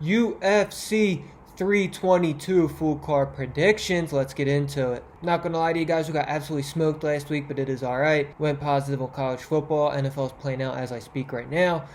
UFC 322 full card predictions. Let's get into it. Not gonna lie to you guys, we got absolutely smoked last week, but it is alright. Went positive on college football. NFL's playing out as I speak right now.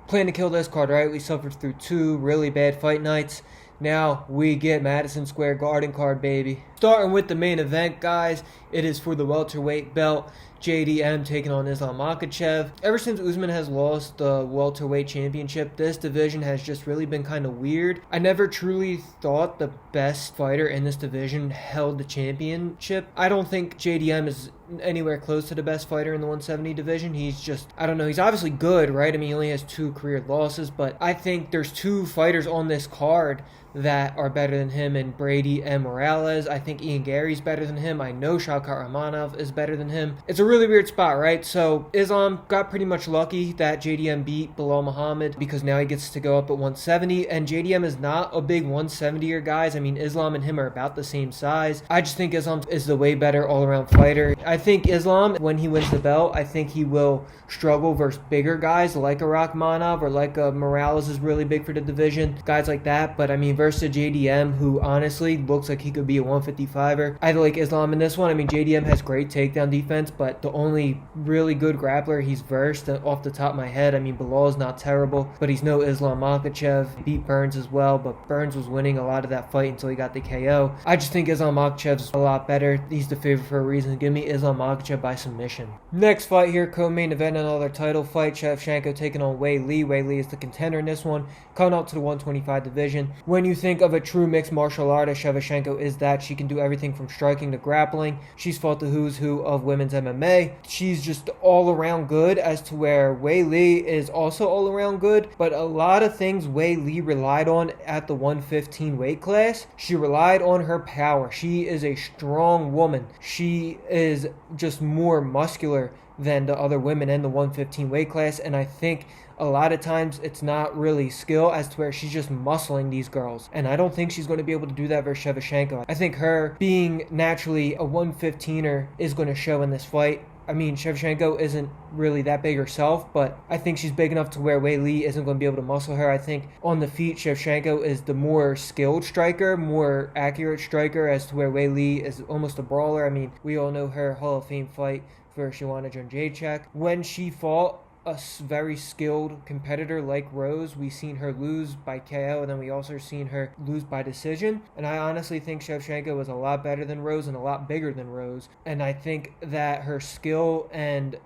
Plan to kill this card, right? We suffered through two really bad fight nights. Now we get Madison Square Garden card, baby. Starting with the main event, guys. It is for the welterweight belt. JDM taking on Islam Makhachev. Ever since Usman has lost the welterweight championship, this division has just really been kind of weird. I never truly thought the best fighter in this division held the championship. I don't think JDM is anywhere close to the best fighter in the 170 division. He's just, I don't know, he's obviously good, right? I mean, he only has 2 career losses, but I think there's 2 fighters on this card that are better than him, and Brady and Morales. I think Ian Gary's better than him. I know Shavkat Rakhmonov is better than him. It's a really weird spot, right? So Islam got pretty much lucky that JDM beat Bilal Muhammad because now he gets to go up at 170, and JDM is not a big 170er, guys. I mean, Islam and him are about the same size. I just think Islam is the way better all-around fighter. I think Islam, when he wins the belt, I think he will struggle versus bigger guys like a Rakhmonov or like a Morales is really big for the division, guys like that. But I mean, versus JDM, who honestly looks like he could be a 155er. I like Islam in this one. I mean, JDM has great takedown defense, but the only really good grappler he's versed off the top of my head, I mean, Bilal is not terrible, but he's no Islam Makhachev. Beat Burns as well, but Burns was winning a lot of that fight until he got the KO. I just think Islam Makhachev's a lot better. He's the favorite for a reason. Give me Islam Makhachev by submission. Next fight here, co-main event, another title fight. Shevchenko taking on Wei Li. Wei Li is the contender in this one, coming up to the 125 division. When you think of a true mixed martial artist, Shevchenko is that. She can do everything from striking to grappling. She's fought the who's who of women's MMA. She's just all around good, as to where Wei Li is also all around good, but a lot of things Wei Li relied on at the 115 weight class. She relied on her power. She is a strong woman. She is just more muscular than the other women in the 115 weight class, and I think a lot of times it's not really skill, as to where she's just muscling these girls, and I don't think she's going to be able to do that versus Shevchenko. I think her being naturally a 115er is going to show in this fight. I mean, Shevchenko isn't really that big herself, but I think she's big enough to where Wei Li isn't going to be able to muscle her. I think on the feet, Shevchenko is the more skilled striker, more accurate striker, as to where Wei Li is almost a brawler. I mean, we all know her Hall of Fame fight versus Joanna Jędrzejczyk. When she fought a very skilled competitor like Rose, we seen her lose by KO, and then we also seen her lose by decision. And I honestly think Shevchenko was a lot better than Rose and a lot bigger than Rose. And I think that her skill and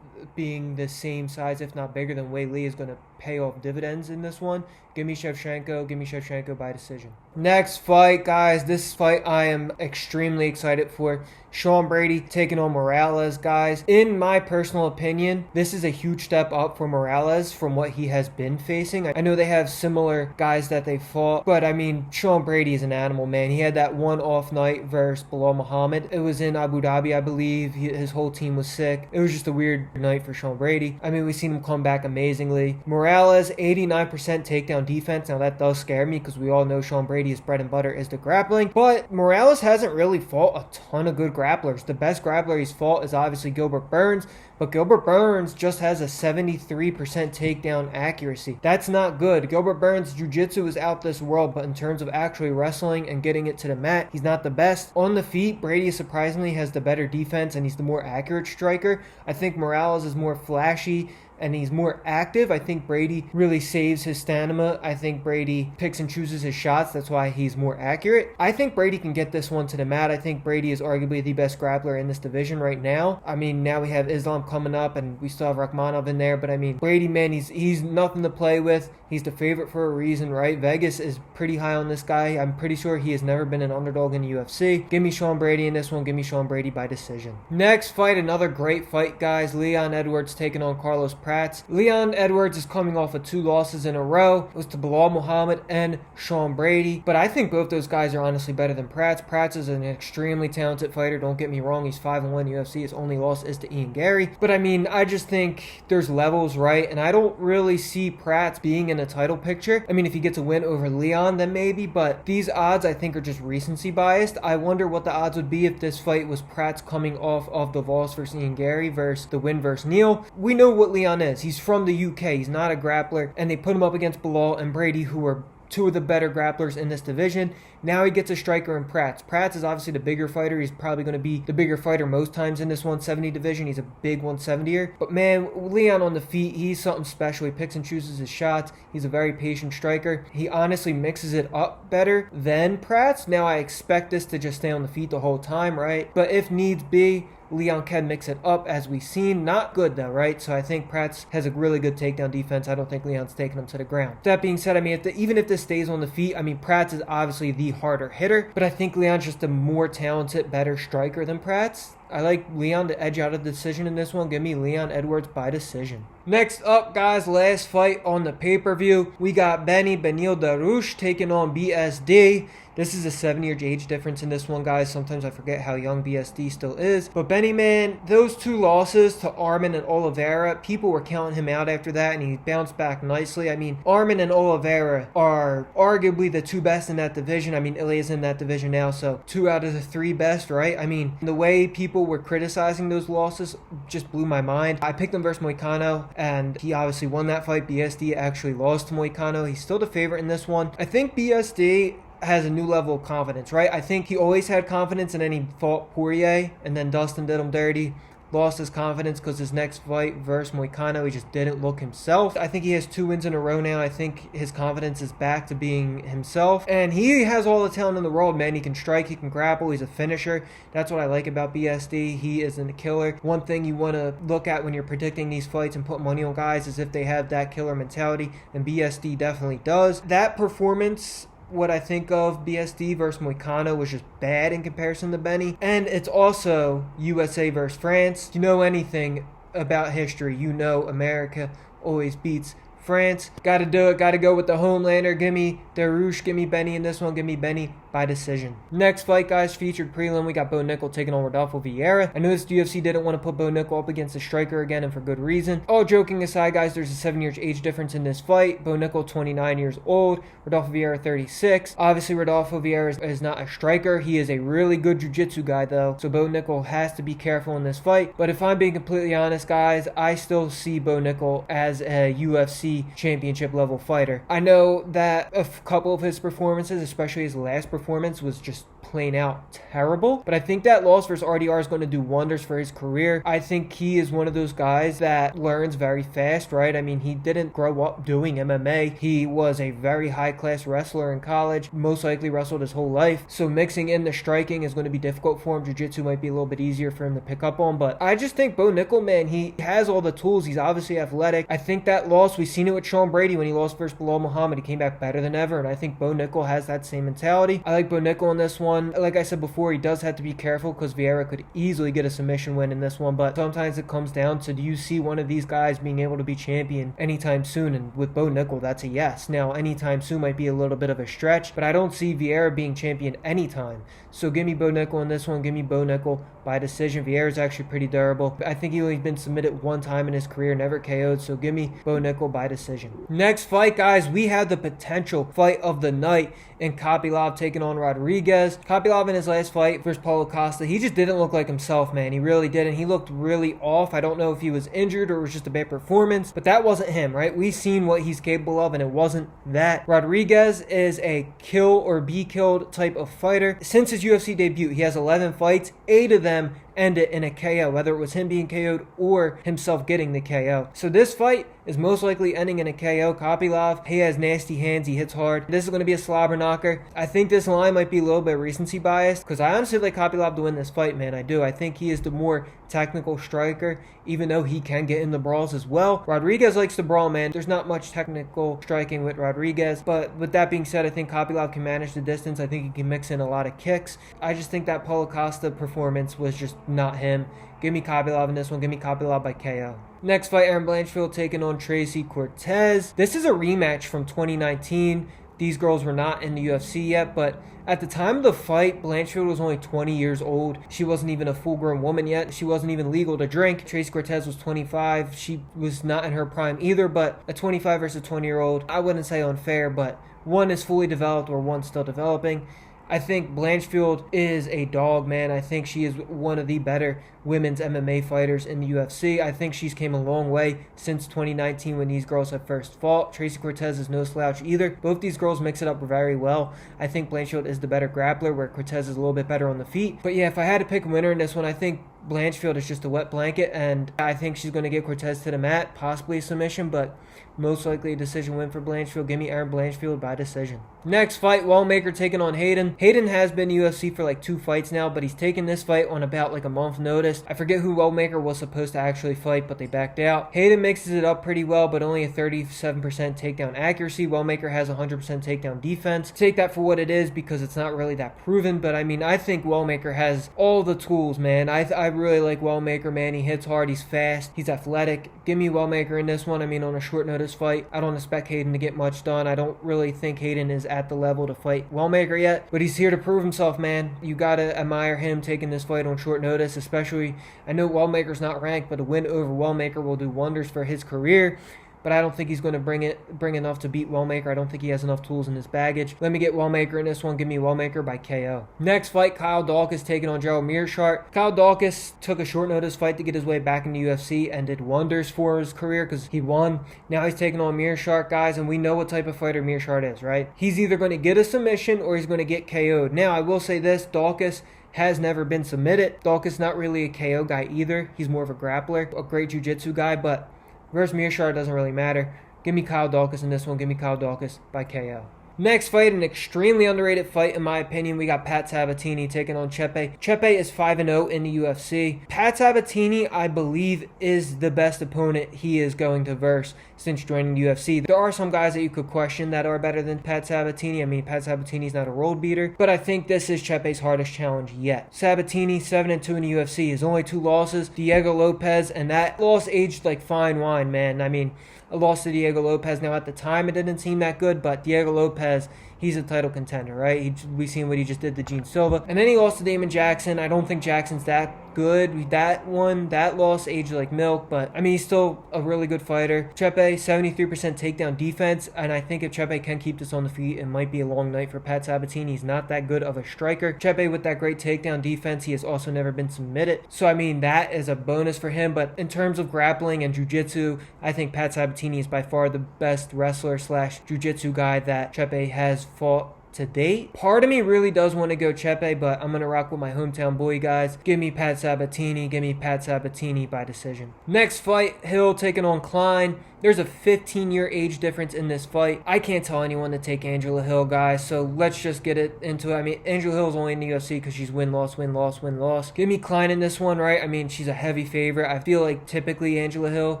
being the same size, if not bigger than Wei Li, is going to pay off dividends in this one. Give me Shevchenko by decision. Next fight, guys. This fight I am extremely excited for. Sean Brady taking on Morales, guys. In my personal opinion, this is a huge step up for Morales from what he has been facing. I know they have similar guys that they fought, but I mean, Sean Brady is an animal, man. He had that one off night versus Bilal Muhammad. It was in Abu Dhabi, I believe. His whole team was sick. It was just a weird night for Sean Brady. I mean, we've seen him come back amazingly. Morales, 89% takedown defense. Now that does scare me because we all know Sean Brady's bread and butter is the grappling, but Morales hasn't really fought a ton of good grapplers. The best grappler he's fought is obviously Gilbert Burns, but Gilbert Burns just has a 73% takedown accuracy. That's not good. Gilbert Burns' jiu-jitsu is out this world, but in terms of actually wrestling and getting it to the mat, he's not the best. On the feet, Brady surprisingly has the better defense, and he's the more accurate striker. I think Morales is more flashy and he's more active. I think Brady really saves his stamina. I think Brady picks and chooses his shots. That's why he's more accurate. I think Brady can get this one to the mat. I think Brady is arguably the best grappler in this division right now. I mean, now we have Islam coming up, and we still have Rakhmonov in there, but I mean, Brady, man, he's nothing to play with. He's the favorite for a reason, right? Vegas is pretty high on this guy. I'm pretty sure he has never been an underdog in the UFC. Give me Sean Brady in this one. Give me Sean Brady by decision. Next fight, another great fight, guys. Leon Edwards taking on Carlos Prats. Leon Edwards is coming off of 2 losses in a row. It was to Bilal Muhammad and Sean Brady. But I think both those guys are honestly better than Prats. Prats is an extremely talented fighter. Don't get me wrong. He's 5-1 UFC. His only loss is to Ian Gary. But I mean, I just think there's levels, right? And I don't really see Prats being in a title picture. I mean, if he gets a win over Leon, then maybe. But these odds, I think, are just recency biased. I wonder what the odds would be if this fight was Prats coming off of the loss versus Ian Gary versus the win versus Neal. We know what Leon is. He's from the UK. He's not a grappler. And they put him up against Bilal and Brady, who are two of the better grapplers in this division. Now he gets a striker in Prats. Prats is obviously the bigger fighter. He's probably going to be the bigger fighter most times in this 170 division. He's a big 170er. But man, Leon on the feet, he's something special. He picks and chooses his shots. He's a very patient striker. He honestly mixes it up better than Prats. Now I expect this to just stay on the feet the whole time, right? But if needs be, Leon can mix it up, as we've seen. Not good though, right? So I think Prats has a really good takedown defense. I don't think Leon's taking him to the ground. That being said, I mean, even if this stays on the feet, I mean, Prats is obviously the harder hitter, but I think Leon's just a more talented, better striker than Prats. I like Leon to edge out a decision in this one. Give me Leon Edwards by decision. Next up, guys, last fight on the pay-per-view. We got Benil Dariush taking on BSD. This is a 7-year age difference in this one, guys. Sometimes I forget how young BSD still is. But Benny, man, those two losses to Arman and Oliveira, people were counting him out after that, and he bounced back nicely. I mean, Arman and Oliveira are arguably the two best in that division. I mean, Ilya's in that division now, so 2 out of the 3 best, right? I mean, the way people were criticizing those losses just blew my mind. I picked him versus Moicano, and he obviously won that fight. BSD actually lost to Moicano. He's still the favorite in this one. I think BSD has a new level of confidence, right? I think he always had confidence, and then he fought Poirier, and then Dustin did him dirty. Lost his confidence because his next fight versus Moicano, he just didn't look himself. I think he has 2 wins in a row now. I think his confidence is back to being himself. And he has all the talent in the world, man. He can strike, he can grapple, he's a finisher. That's what I like about BSD. He is a killer. One thing you want to look at when you're predicting these fights and put money on guys is if they have that killer mentality, and BSD definitely does. That performance, what I think of BSD versus Moicano, was just bad in comparison to Benny. And it's also USA versus France. You know anything about history, you know America always beats France. Gotta do it, gotta go with the Homelander. Give me Dariush, give me Benny in this one, give me Benny by decision. Next fight, guys, featured prelim. We got Bo Nickel taking on Rodolfo Vieira. I noticed UFC didn't want to put Bo Nickel up against the striker again, and for good reason. All joking aside, guys, there's a 7-year age difference in this fight. Bo Nickel, 29 years old. Rodolfo Vieira, 36. Obviously, Rodolfo Vieira is not a striker. He is a really good jiu-jitsu guy, though, so Bo Nickel has to be careful in this fight. But if I'm being completely honest, guys, I still see Bo Nickel as a UFC championship level fighter. I know that a couple of his performances, especially his last performance, was just plain out terrible, but I think that loss versus RDR is going to do wonders for his career. I think he is one of those guys that learns very fast, right? I mean, he didn't grow up doing MMA. He was a very high-class wrestler in college, most likely wrestled his whole life, so mixing in the striking is going to be difficult for him. Jiu-jitsu might be a little bit easier for him to pick up on, but I just think Bo Nickel, man, he has all the tools. He's obviously athletic. I think that loss, we've seen it with Sean Brady when he lost versus Bilal Muhammad. He came back better than ever, and I think Bo Nickel has that same mentality. I like Bo Nickel in this one. Like I said before, he does have to be careful because Vieira could easily get a submission win in this one, but sometimes it comes down to, do you see one of these guys being able to be champion anytime soon? And with Bo Nickel, that's a yes. Now, anytime soon might be a little bit of a stretch, but I don't see Vieira being champion anytime. So give me Bo Nickel in this one. Give me Bo Nickel by decision. Vieira's actually pretty durable. I think he only been submitted 1 time in his career, never KO'd, so give me Bo Nickel by decision. Next fight, guys, we have the potential fight of the night in Kopylov taking on Rodriguez. Kopylov in his last fight versus Paulo Costa, he just didn't look like himself, man. He really didn't. He looked really off. I don't know if he was injured or it was just a bad performance, but that wasn't him, right? We've seen what he's capable of, and it wasn't that. Rodriguez is a kill or be killed type of fighter. Since his UFC debut, he has 11 fights, 8 of them ended in a KO, whether it was him being KO'd or himself getting the KO. So this fight is most likely ending in a KO. Kopylov, he has nasty hands, he hits hard. This is going to be a slobber knocker. I think this line might be a little bit recency biased because I honestly like Kopylov to win this fight, man. I do. I think he is the more technical striker, even though he can get in the brawls as well. Rodriguez likes to brawl, man. There's not much technical striking with Rodriguez, but with that being said, I think Kopylov can manage the distance. I think he can mix in a lot of kicks. I just think that Paulo Costa performance was just not him. Give me Kopylov in this one. Give me Kopylov by KO. Next fight, Aaron Blanchfield taking on Tracy Cortez. This is a rematch from 2019. These girls were not in the UFC yet, but at the time of the fight, Blanchfield was only 20 years old. She wasn't even a full-grown woman yet. She wasn't even legal to drink. Tracy Cortez was 25. She was not in her prime either, but a 25 versus a 20-year-old, I wouldn't say unfair, but one is fully developed or one's still developing. I think Blanchfield is a dog, man. I think she is one of the better women's MMA fighters in the UFC. I think she's came a long way since 2019 when these girls have first fought. Tracy Cortez is no slouch either. Both these girls mix it up very well. I think Blanchfield is the better grappler, where Cortez is a little bit better on the feet. But yeah, if I had to pick a winner in this one, I think Blanchfield is just a wet blanket, and I think she's going to get Cortez to the mat, possibly a submission, but most likely a decision win for Blanchfield. Give me Erin Blanchfield by decision. Next fight, Wellmaker taking on Hayden. Hayden has been UFC for like 2 fights now, but he's taken this fight on about like a month notice. I forget who Wellmaker was supposed to actually fight, but they backed out. Hayden mixes it up pretty well, but only a 37% takedown accuracy. Wellmaker has 100% takedown defense. Take that for what it is, because it's not really that proven, but I mean, I think Wellmaker has all the tools, man. I really like Wellmaker, man. He hits hard, he's fast, he's athletic. Give me Wellmaker in this one. I mean, on a short notice fight, I don't expect Hayden to get much done. I don't really think Hayden is at the level to fight Wellmaker yet, but he's here to prove himself, man. You gotta admire him taking this fight on short notice, especially, I know Wellmaker's not ranked, but a win over Wellmaker will do wonders for his career. But I don't think he's going to bring enough to beat Wellmaker. I don't think he has enough tools in his baggage. Let me get Wellmaker in this one. Give me Wellmaker by KO. Next fight, Kyle Daukaus taking on Gerald Meerschaert. Kyle Daukaus took a short notice fight to get his way back in the UFC and did wonders for his career because he won. Now he's taking on Meerschaert, guys, and we know what type of fighter Meerschaert is, right? He's either going to get a submission or he's going to get KO'd. Now, I will say this, Daukaus has never been submitted. Daukaus not really a KO guy either. He's more of a grappler, a great jiu-jitsu guy, but versus Meerschaert doesn't really matter. Give me Kyle Daukaus in this one. Give me Kyle Daukaus by KO. Next fight, an extremely underrated fight in my opinion. We got Pat Sabatini taking on Chepe. Chepe is 5-0 in the UFC. Pat Sabatini, I believe, is the best opponent he is going to verse since joining the UFC. There are some guys that you could question that are better than Pat Sabatini. I mean, Pat Sabatini's not a road beater, but I think this is Chepe's hardest challenge yet. Sabatini, 7-2 in the UFC. His only 2 losses, Diego Lopez, and that loss aged like fine wine, man. I mean, a loss to Diego Lopez. Now, at the time, it didn't seem that good, but Diego Lopez, he's a title contender, right? We seen what he just did to Gene Silva. And then he lost to Damon Jackson. I don't think Jackson's that good. That loss aged like milk, but I mean, he's still a really good fighter. Chepe, 73% takedown defense, and I think if Chepe can keep this on the feet, it might be a long night for Pat Sabatini. He's not that good of a striker. Chepe with that great takedown defense, he has also never been submitted. So, I mean, that is a bonus for him, but in terms of grappling and jiu-jitsu, I think Pat Sabatini is by far the best wrestler / jiu-jitsu guy that Chepe has fought to date. Part of me really does want to go Chepe, but I'm going to rock with my hometown boy, guys. Give me Pat Sabatini. Give me Pat Sabatini by decision. Next fight, Hill taking on Klein. There's a 15-year age difference in this fight. I can't tell anyone to take Angela Hill, guys, so let's just get it into it. I mean, Angela Hill's only in the UFC because she's win-loss, win-loss, win-loss. Give me Klein in this one, right? I mean, she's a heavy favorite. I feel like typically Angela Hill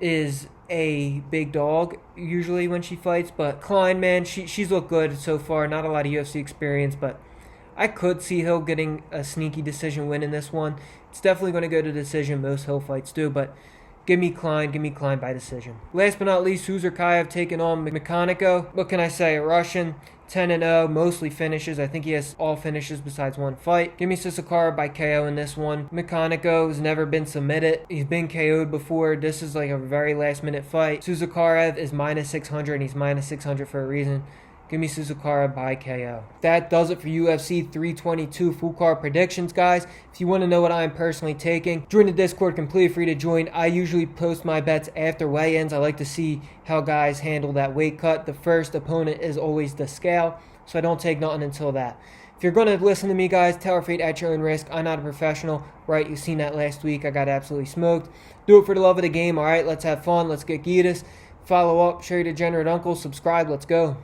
is a big dog usually when she fights, but Klein, man, she's looked good so far. Not a lot of UFC experience, but I could see Hill getting a sneaky decision win in this one. It's definitely going to go to decision. Most Hill fights do, but give me Klein by decision. Last but not least, Huzurkaev taking on Mechanico. What can I say? A Russian, 10-0, mostly finishes. I think he has all finishes besides one fight. Give me Sissokara by KO in this one. Mechanico has never been submitted. He's been KO'd before. This is like a very last-minute fight. Sissokara is minus 600, and he's minus 600 for a reason. Give me Sissokara by KO. That does it for UFC 322 full card predictions, guys. If you want to know what I am personally taking, join the Discord, completely free to join. I usually post my bets after weigh-ins. I like to see how guys handle that weight cut. The first opponent is always the scale, so I don't take nothing until that. If you're going to listen to me, guys, tower fate at your own risk. I'm not a professional, right? You've seen that last week. I got absolutely smoked. Do it for the love of the game, all right? Let's have fun. Let's get Gitas. Follow up, share your degenerate uncle, subscribe. Let's go.